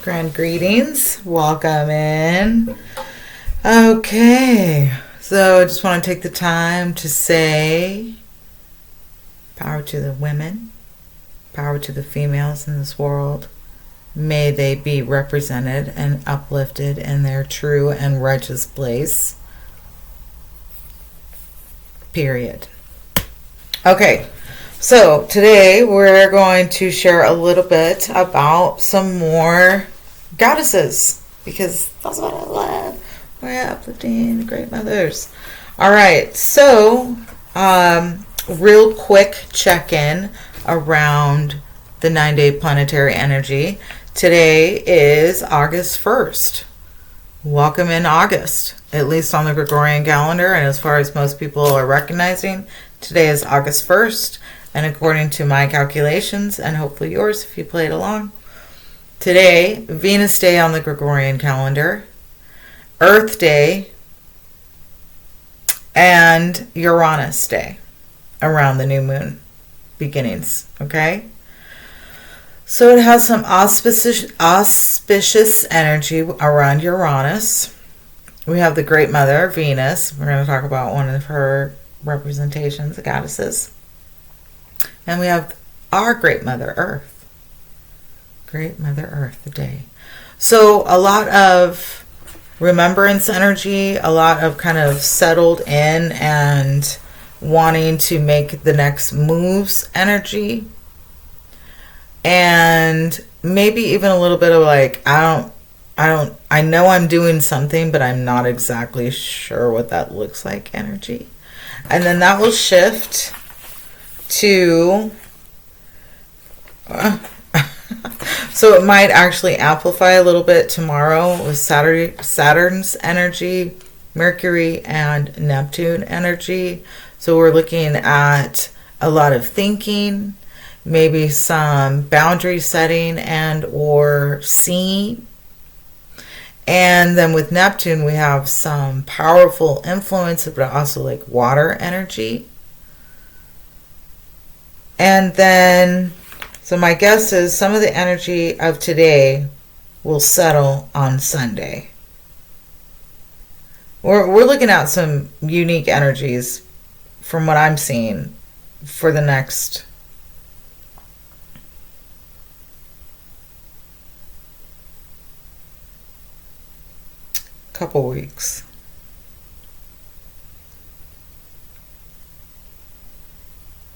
Grand greetings. Welcome in. Okay, so I just want to take the time to say power to the women, power to the females in this world. May they be represented and uplifted in their true and righteous place. Period. Okay, so today we're going to share a little bit about some more goddesses, because that's what I love. We're uplifting the great mothers. All right, so real quick check-in around the 9-day planetary energy. Today is August 1st. Welcome in August, at least on the Gregorian calendar, and as far as most people are recognizing, today is August 1st, and according to my calculations, and hopefully yours if you played along, today, Venus Day on the Gregorian calendar, Earth Day, and Uranus Day around the new moon beginnings, okay? So it has some auspicious energy around Uranus. We have the Great Mother, Venus. We're going to talk about one of her representations, the goddesses. And we have our Great Mother, Earth. Great Mother Earth, the day. So a lot of remembrance energy, a lot of kind of settled in and wanting to make the next moves energy. And maybe even a little bit of like, I know I'm doing something, but I'm not exactly sure what that looks like energy. And then that will shift to, so it might actually amplify a little bit tomorrow with Saturn's energy, Mercury and Neptune energy. So we're looking at a lot of thinking, maybe some boundary setting and or seeing. And then with Neptune, we have some powerful influence, but also like water energy. And then, so my guess is some of the energy of today will settle on Sunday. We're looking at some unique energies from what I'm seeing for the next couple weeks.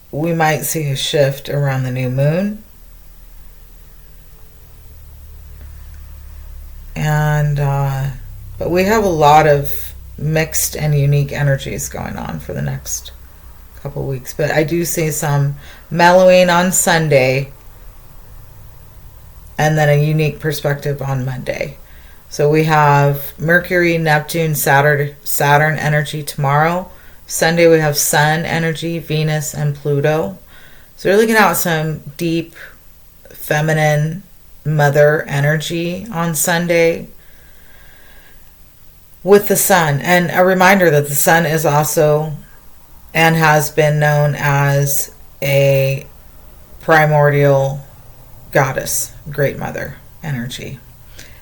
We might see a shift around the new moon. And but we have a lot of mixed and unique energies going on for the next couple weeks. But I do see some mellowing on Sunday and then a unique perspective on Monday. So we have Mercury, Neptune, Saturn energy tomorrow. Sunday we have Sun energy, Venus, and Pluto. So we're looking at some deep feminine mother energy on Sunday with the Sun. And a reminder that the Sun is also and has been known as a primordial goddess, Great Mother energy.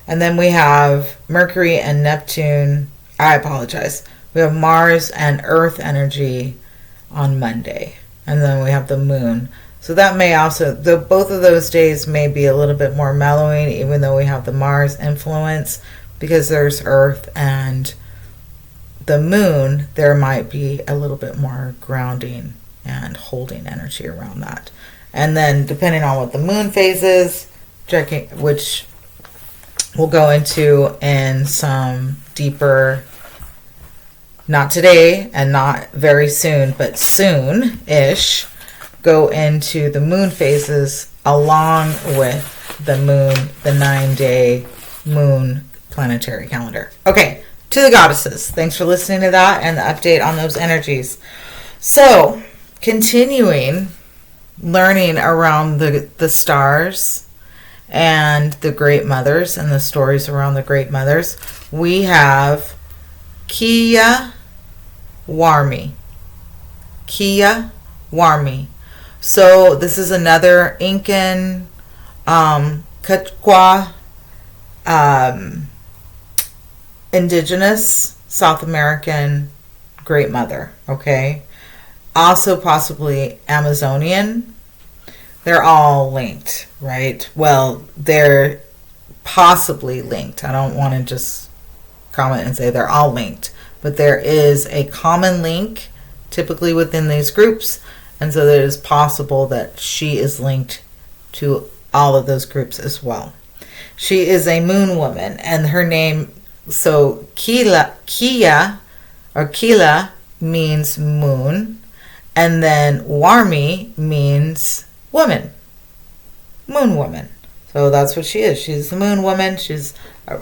And then we have Mercury and Neptune. I apologize. We have Mars and Earth energy on Monday. And then we have the moon. So that may also, both of those days may be a little bit more mellowing, even though we have the Mars influence, because there's Earth and the moon, there might be a little bit more grounding and holding energy around that. And then depending on what the moon phase is, which we'll go into in some deeper, not today and not very soon, but soon-ish, go into the moon phases along with the moon, the 9-day moon planetary calendar. Okay, to the goddesses. Thanks for listening to that and the update on those energies. So, continuing learning around the stars and the great mothers and the stories around the great mothers, we have Quilla Warmi. Quilla Warmi. So this is another Incan Quechua um, indigenous South American Great Mother, okay? Also possibly Amazonian. They're all linked, right? Well, they're possibly linked. I don't want to just comment and say they're all linked, but there is a common link typically within these groups, and so it is possible that she is linked to all of those groups as well. She is a moon woman, and her name, so Quilla means moon, and then Warmi means woman, moon woman. So that's what she is. She's the moon woman. She's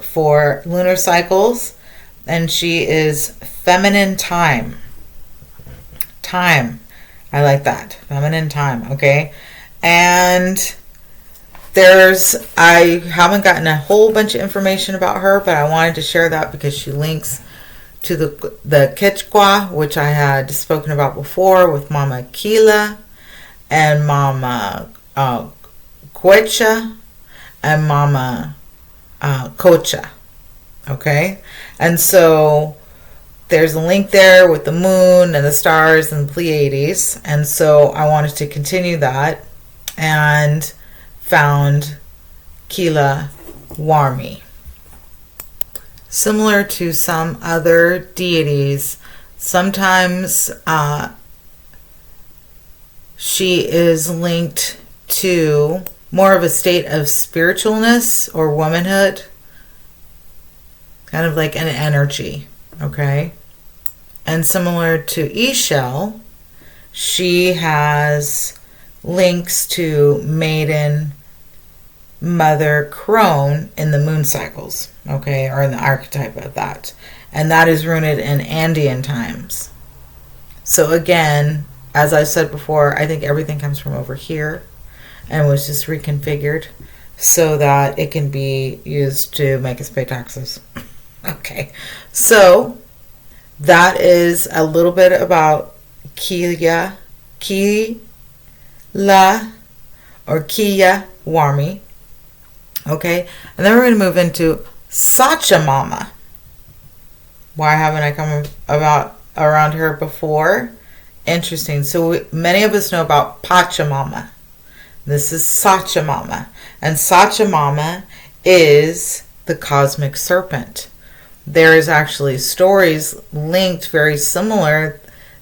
for lunar cycles, and she is feminine time. I like that. Feminine time, okay? And I haven't gotten a whole bunch of information about her, but I wanted to share that because she links to the Quechua, which I had spoken about before with Mama Quilla and Mama Quecha and Mama Cocha, okay? And so there's a link there with the moon and the stars and the Pleiades, and so I wanted to continue that and found Quilla Warmi. Similar to some other deities, sometimes she is linked to more of a state of spiritualness or womanhood, kind of like an energy, okay? And similar to Ixchel, she has links to maiden, mother, crone in the moon cycles, okay, or in the archetype of that. And that is rooted in Andean times. So again, as I said before, I think everything comes from over here and was just reconfigured so that it can be used to make us pay taxes. Okay, so that is a little bit about Quilla or Quilla Warmi. Okay, and then we're going to move into Sachamama. Why haven't I come around her before? Interesting. So many of us know about Pachamama. This is Sachamama. And Sachamama is the cosmic serpent. There is actually stories linked very similar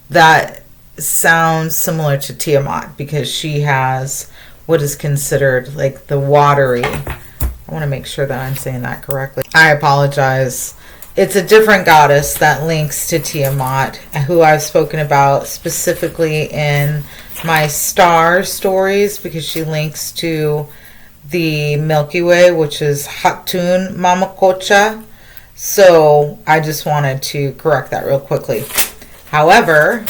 that sound similar to Tiamat because she has what is considered like the watery. I want to make sure that I'm saying that correctly. I apologize. It's a different goddess that links to Tiamat, who I've spoken about specifically in my star stories because she links to the Milky Way, which is Hatun Mamacocha. So I just wanted to correct that real quickly. However,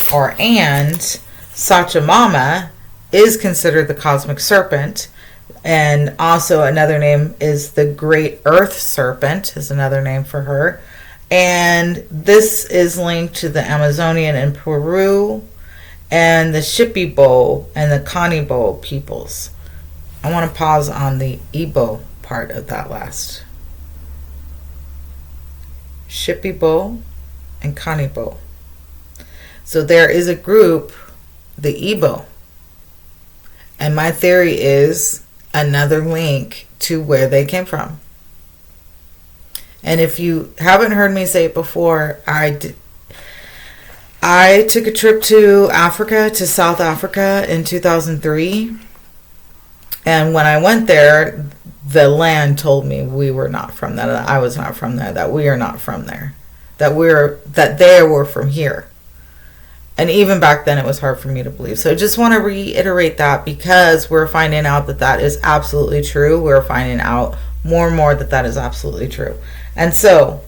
Sachamama is considered the cosmic serpent, and also another name is the Great Earth Serpent is another name for her. And this is linked to the Amazonian in Peru and the Shipibo and the Canibo peoples. I want to pause on the Igbo part of that last. Shipibo and Canibo. So there is a group, the Igbo. And my theory is another link to where they came from. And if you haven't heard me say it before, I took a trip to Africa, to South Africa in 2003. And when I went there, the land told me we were not from that. I was not from there. That we are not from there. That they were from here. And even back then, it was hard for me to believe. So I just want to reiterate that because we're finding out that that is absolutely true. We're finding out more and more that that is absolutely true. And so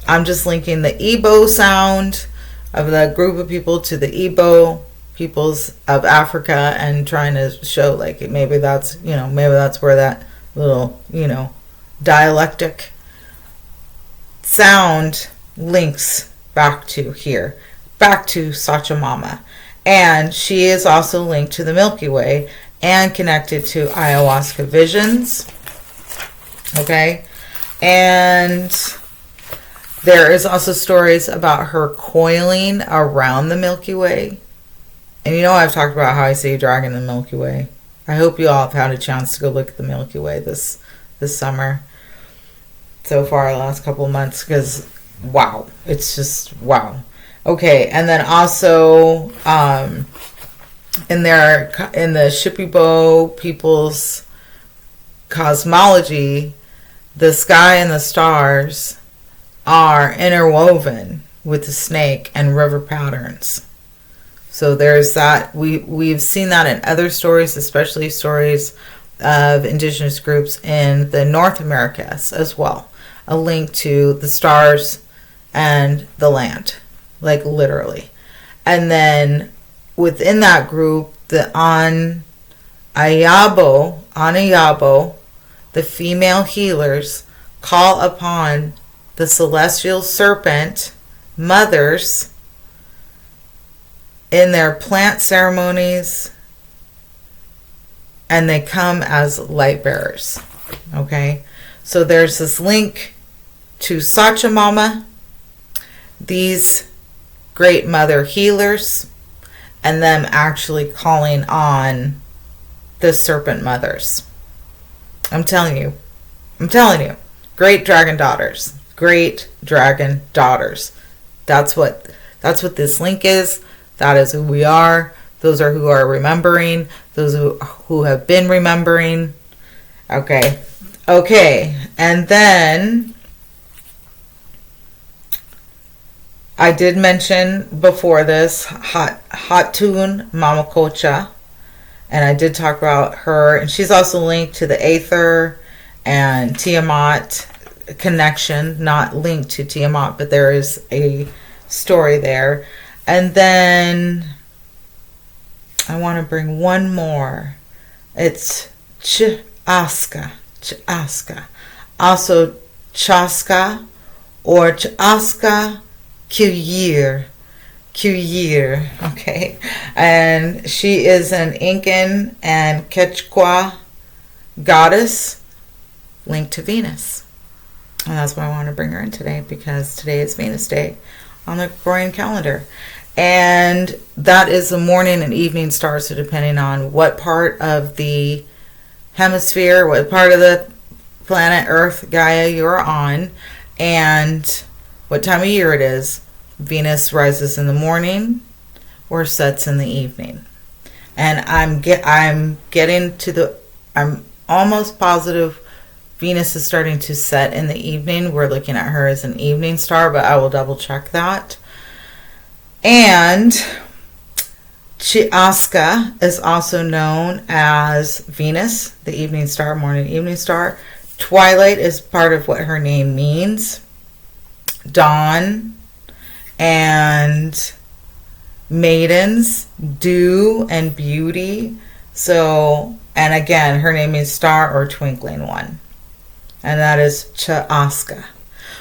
I'm just linking the Igbo sound of the group of people to the Igbo peoples of Africa and trying to show like maybe that's where that little, dialectic sound links back to here. Back to Sachamama. And she is also linked to the Milky Way and connected to ayahuasca visions. Okay? And there is also stories about her coiling around the Milky Way. And you know, I've talked about how I see a dragon in the Milky Way. I hope you all have had a chance to go look at the Milky Way this summer. So far, the last couple of months, because wow, it's just wow. Okay, and then also in the Shipibo people's cosmology, the sky and the stars are interwoven with the snake and river patterns. So there's that. We've seen that in other stories, especially stories of indigenous groups in the North Americas as well. A link to the stars and the land, like literally. And then within that group, the Anayabo, the female healers, call upon the celestial serpent mothers in their plant ceremonies, and they come as light bearers. Okay, so there's this link to Sachamama, these great mother healers, and them actually calling on the serpent mothers. I'm telling you, great dragon daughters. That's what this link is. That is who we are. Those are who are remembering. Those who have been remembering. Okay. And then I did mention before this Hatun Mamakocha, and I did talk about her, and she's also linked to the Aether and Tiamat connection, not linked to Tiamat, but there is a story there. And then I want to bring one more. It's Chaska. Also Chaska or Chaska Quilla. Okay. And she is an Incan and Quechua goddess linked to Venus. And that's why I want to bring her in today, because today is Venus Day on the Gregorian calendar. And that is the morning and evening star, so depending on what part of the hemisphere, what part of the planet Earth, Gaia, you're on, and what time of year it is, Venus rises in the morning or sets in the evening. And I'm almost positive Venus is starting to set in the evening. We're looking at her as an evening star, but I will double check that. And Chiaska is also known as Venus, the evening star, morning evening star. Twilight is part of what her name means. Dawn and maidens, dew and beauty. So, and again, her name means star or twinkling one. And that is Chiaska.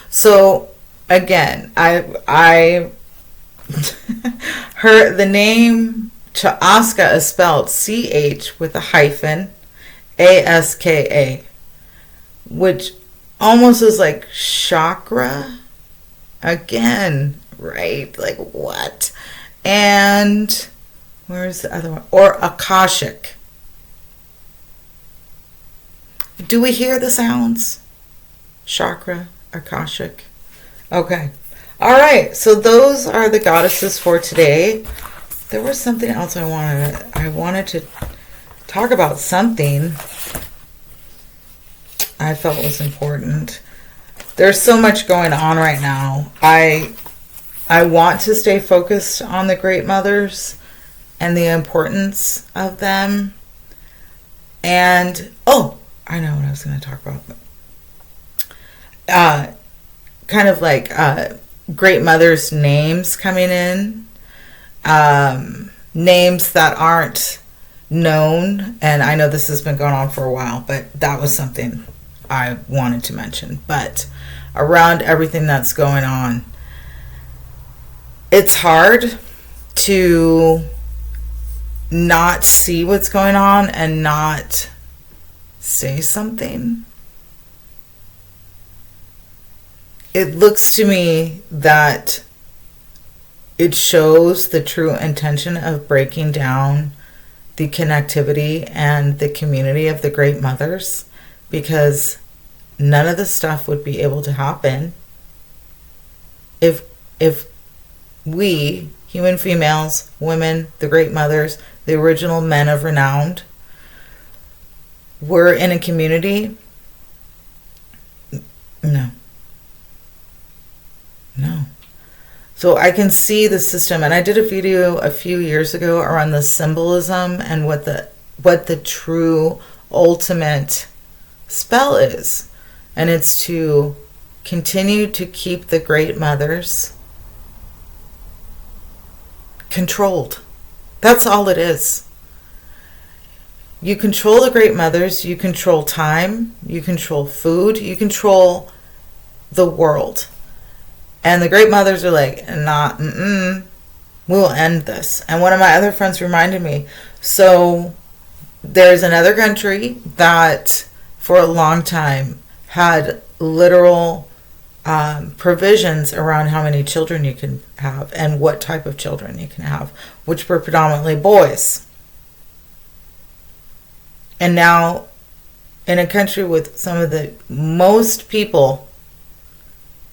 So, again, the name Chiaska is spelled CH with a hyphen ASKA, which almost is like chakra again, right? Like what? And where's the other one? Or Akashic. Do we hear the sounds? Chakra, Akashic. Okay. All right, so those are the goddesses for today. There was something else I wanted to talk about. Something I felt was important. There's so much going on right now. I want to stay focused on the great mothers and the importance of them. And I know what I was going to talk about. Kind of like great mothers' names coming in, names that aren't known, and I know this has been going on for a while, but that was something I wanted to mention. But around everything that's going on, it's hard to not see what's going on and not say something. it looks to me that it shows the true intention of breaking down the connectivity and the community of the great mothers, because none of this stuff would be able to happen if we, human females, women, the great mothers, the original men of renown, were in a community. No. So I can see the system, and I did a video a few years ago around the symbolism and what the true ultimate spell is. And it's to continue to keep the great mothers controlled. That's all it is. You control the great mothers, you control time, you control food, you control the world. And the great mothers are like, nah, we'll end this. And one of my other friends reminded me, so there's another country that for a long time had literal provisions around how many children you can have and what type of children you can have, which were predominantly boys. And now, in a country with some of the most people,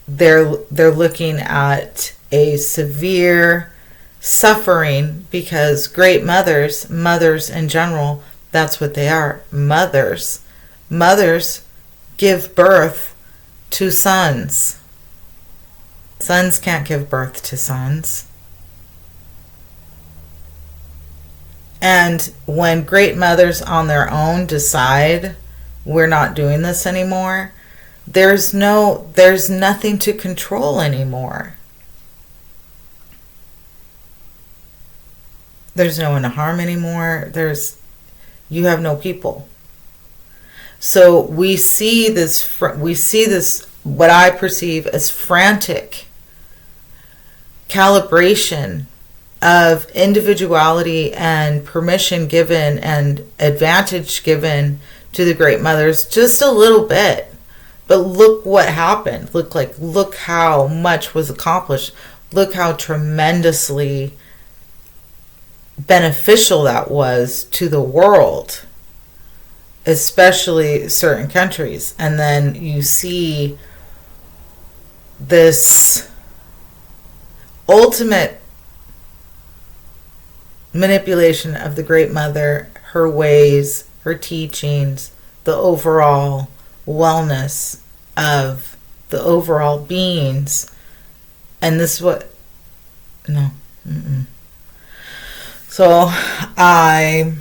they're looking at a severe suffering, because great mothers in general, that's what they are, mothers give birth to sons. Sons can't give birth to sons. And when great mothers on their own decide we're not doing this anymore, there's nothing to control anymore. There's no one to harm anymore. You have no people. So we see this, what I perceive as frantic calibration of individuality and permission given and advantage given to the great mothers, just a little bit. But look what happened. Look how much was accomplished. Look how tremendously beneficial that was to the world, especially certain countries. And then you see this ultimate manipulation of the great mother, her ways, her teachings, the overall wellness of the overall beings. And this is what so I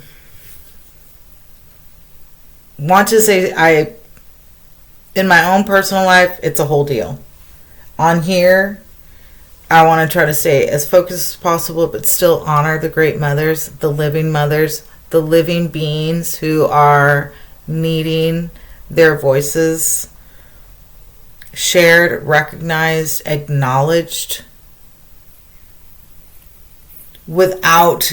want to say, in my own personal life, it's a whole deal. On here, I want to try to stay as focused as possible, but still honor the great mothers, the living beings who are needing their voices shared, recognized, acknowledged, without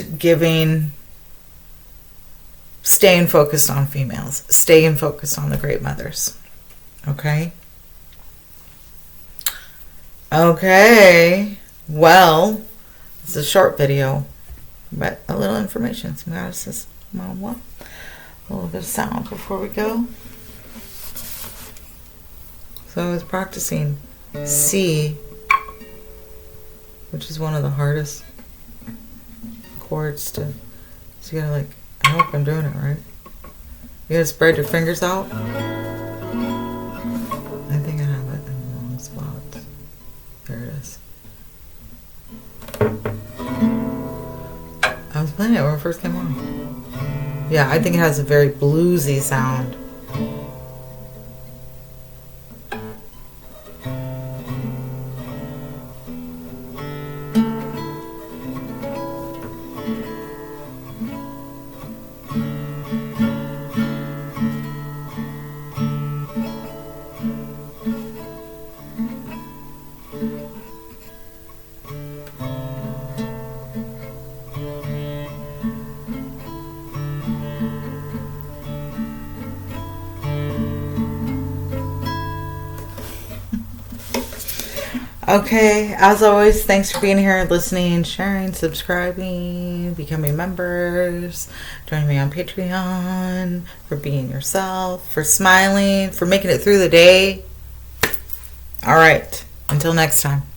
staying focused on females, staying focused on the great mothers. Okay, well, it's a short video, but a little information. Some goddesses, a little bit of sound before we go. So I was practicing C, which is one of the hardest chords to, so you gotta I hope I'm doing it right. You gotta spread your fingers out. I think I have it in the wrong spot. There it is. I was playing it when it first came on. Yeah, I think it has a very bluesy sound. Okay, as always, thanks for being here, listening, sharing, subscribing, becoming members, joining me on Patreon, for being yourself, for smiling, for making it through the day. All right, until next time.